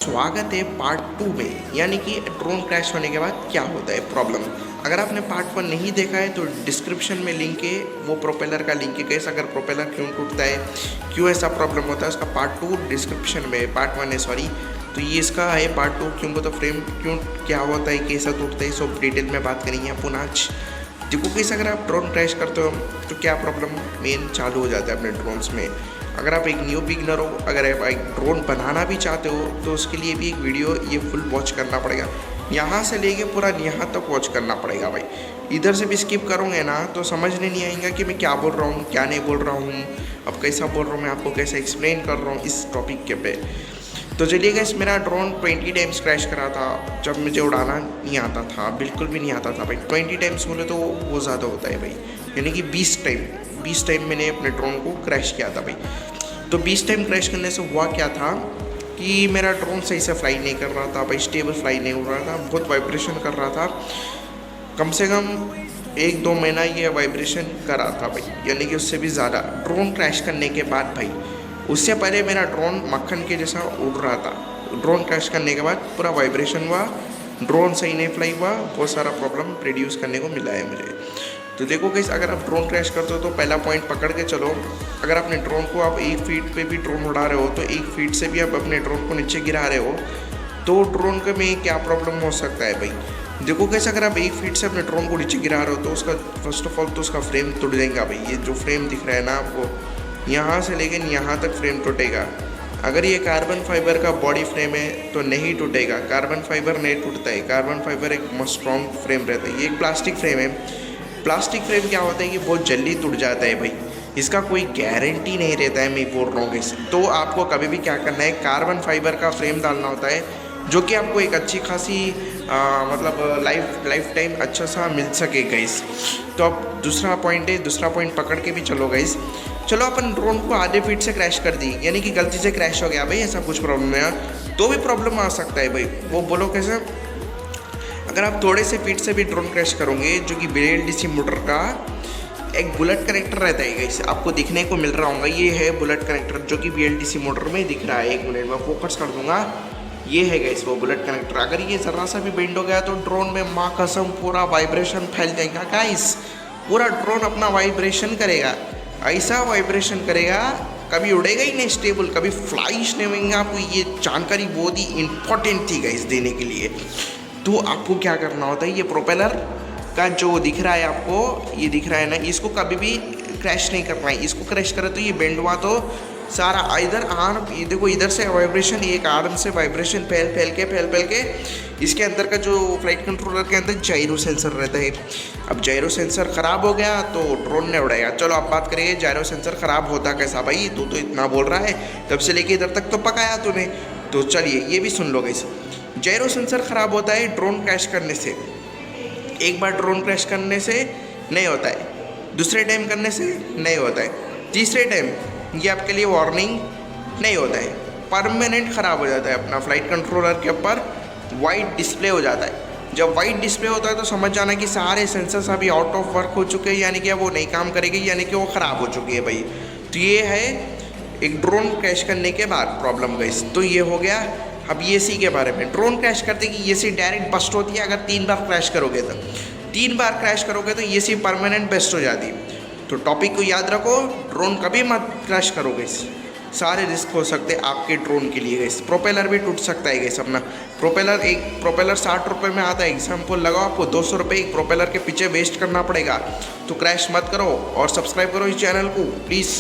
स्वागत है पार्ट 2 में। यानी कि ड्रोन क्रैश होने के बाद क्या होता है प्रॉब्लम। अगर आपने पार्ट 1 नहीं देखा है तो डिस्क्रिप्शन में लिंक है, वो प्रोपेलर का लिंक है। कैसे अगर प्रोपेलर क्यों टूटता है, क्यों ऐसा प्रॉब्लम होता है, उसका पार्ट 2 डिस्क्रिप्शन में है। पार्ट 1 है सॉरी, तो ये इसका है पार्ट 2। क्यों तो फ्रेम क्यों क्या होता है, कैसा टूटता है, सब डिटेल में बात करेंगे अपन आज। देखो कैसे अगर आप ड्रोन क्रैश करते हो तो क्या प्रॉब्लम मेन चालू हो जाता है अपने ड्रोन्स में। अगर आप एक न्यू बिगनर हो, अगर आप एक ड्रोन बनाना भी चाहते हो तो उसके लिए भी एक वीडियो ये फुल वॉच करना पड़ेगा। यहाँ से लेके पूरा यहाँ तक वॉच करना पड़ेगा भाई। इधर से भी स्किप करोगे ना तो समझने नहीं आएगा कि मैं क्या बोल रहा हूँ, क्या नहीं बोल रहा हूँ, अब कैसा बोल रहा हूँ, मैं आपको कैसे एक्सप्लेन कर रहा हूँ इस टॉपिक के पे। तो चलिए गाइस, मेरा ड्रोन 20 टाइम्स क्रैश करा था जब मुझे उड़ाना नहीं आता था, बिल्कुल भी नहीं आता था भाई। 20 टाइम्स बोले तो वो ज़्यादा होता है भाई, यानी कि 20 टाइम मैंने अपने ड्रोन को क्रैश किया था भाई। तो 20 टाइम क्रैश करने से हुआ क्या था कि मेरा ड्रोन सही से फ्लाई नहीं कर रहा था भाई, स्टेबल फ्लाई नहीं हो रहा था, बहुत वाइब्रेशन कर रहा था। कम से कम 1-2 महीना ये वाइब्रेशन कर रहा था भाई, यानी कि उससे भी ज़्यादा ड्रोन क्रैश करने के बाद भाई। उससे पहले मेरा ड्रोन मक्खन के जैसा उड़ रहा था। ड्रोन क्रैश करने के बाद पूरा वाइब्रेशन हुआ, ड्रोन सही नहीं फ्लाई हुआ, बहुत सारा प्रॉब्लम प्रोड्यूस करने को मिला है मुझे। तो देखो गाइस, अगर आप ड्रोन क्रैश करते हो तो पहला पॉइंट पकड़ के चलो। अगर अपने ड्रोन को आप 1 फीट पे भी ड्रोन उड़ा रहे हो तो 1 फीट से भी आप अपने ड्रोन को नीचे गिरा रहे हो तो ड्रोन के में क्या प्रॉब्लम हो सकता है भाई। देखो कैसे अगर आप 1 फीट से अपने ड्रोन को नीचे गिरा रहे हो तो उसका फर्स्ट ऑफ ऑल तो उसका फ्रेम टूट जाएगा भाई। ये जो फ्रेम दिख रहा है ना आपको, यहाँ से लेकर यहाँ तक फ्रेम टूटेगा। अगर ये कार्बन फाइबर का बॉडी फ्रेम है तो नहीं टूटेगा, कार्बन फाइबर नहीं टूटता है। कार्बन फाइबर एक स्ट्रॉन्ग फ्रेम रहता है। ये एक प्लास्टिक फ्रेम है। प्लास्टिक फ्रेम क्या होता है कि बहुत जल्दी टूट जाता है भाई, इसका कोई गारंटी नहीं रहता है, मैं बोल रहा हूँ इस। तो आपको कभी भी क्या करना है, कार्बन फाइबर का फ्रेम डालना होता है जो कि आपको एक अच्छी खासी मतलब लाइफ टाइम अच्छा सा मिल सके गाइस। तो अब दूसरा पॉइंट है, दूसरा पॉइंट पकड़ के भी चलो गाइस। चलो अपन ड्रोन को आधे फीट से क्रैश कर दी, यानी कि गलती से क्रैश हो गया भाई, ऐसा कुछ प्रॉब्लम है तो भी प्रॉब्लम आ सकता है भाई। वो बोलो कैसे, अगर आप थोड़े से फीट से भी ड्रोन क्रैश करोगे, जो कि BLDC मोटर का एक बुलेट कनेक्टर रहता है गाइस, आपको दिखने को मिल रहा होगा। ये है बुलेट कनेक्टर जो कि BLDC मोटर में दिख रहा है। 1 मिनट में फोकस कर दूंगा, ये है गाइस वो बुलेट कनेक्टर। अगर ये ज़रा सा भी बेंड हो गया तो ड्रोन में माँ कसम पूरा वाइब्रेशन फैल जाएगा गाइस। पूरा ड्रोन अपना वाइब्रेशन करेगा, ऐसा वाइब्रेशन करेगा, कभी उड़ेगा ही नहीं स्टेबल, कभी फ्लाइश नहीं होंगे। आपको ये जानकारी बहुत ही इंपॉर्टेंट थी गाइस देने के लिए। तो आपको क्या करना होता है, ये प्रोपेलर का जो दिख रहा है आपको, ये दिख रहा है ना, इसको कभी भी क्रैश नहीं करना है। इसको क्रैश करे तो ये बेंड हुआ तो सारा इधर आर्म, ये देखो इधर से वाइब्रेशन, एक आर्म से वाइब्रेशन फैल के इसके अंदर का जो फ्लाइट कंट्रोलर के अंदर जायरो सेंसर रहता है। अब जायरो सेंसर ख़राब हो गया तो ड्रोन नहीं उड़ाएगा। चलो अब बात करेंगे जायरो सेंसर ख़राब होता कैसा भाई। तू तो इतना बोल रहा है, तब से लेके इधर तक तो पकाया तूने, तो चलिए ये भी सुन लो गाइस। जायरो सेंसर ख़राब होता है ड्रोन क्रैश करने से। एक बार ड्रोन क्रैश करने से नहीं होता है, दूसरे टाइम करने से नहीं होता है, तीसरे टाइम ये आपके लिए वार्निंग नहीं होता है, परमानेंट ख़राब हो जाता है। अपना फ्लाइट कंट्रोलर के ऊपर वाइट डिस्प्ले हो जाता है। जब वाइट डिस्प्ले होता है तो समझ जाना कि सारे सेंसर्स अभी आउट ऑफ वर्क हो चुके हैं, यानी कि वो नहीं काम करेगी, यानी कि वो ख़राब हो चुकी है भाई। तो ये है एक ड्रोन क्रैश करने के बाद प्रॉब्लम गाइस। तो ये हो गया। अब ESC के बारे में, ड्रोन क्रैश करते कि ESC डायरेक्ट बस्ट होती है। अगर 3 बार क्रैश करोगे तो 3 बार क्रैश करोगे तो ESC परमानेंट बेस्ट हो जाती है। तो टॉपिक को याद रखो, ड्रोन कभी मत क्रैश करोगे, सारे रिस्क हो सकते हैं आपके ड्रोन के लिए गाइस। प्रोपेलर भी टूट सकता है गाइस अपना। एक प्रोपेलर 60 रुपये में आता है, एग्जाम्पल लगाओ, आपको 200 रुपये एक प्रोपेलर के पीछे वेस्ट करना पड़ेगा। तो क्रैश मत करो और सब्सक्राइब करो इस चैनल को प्लीज़।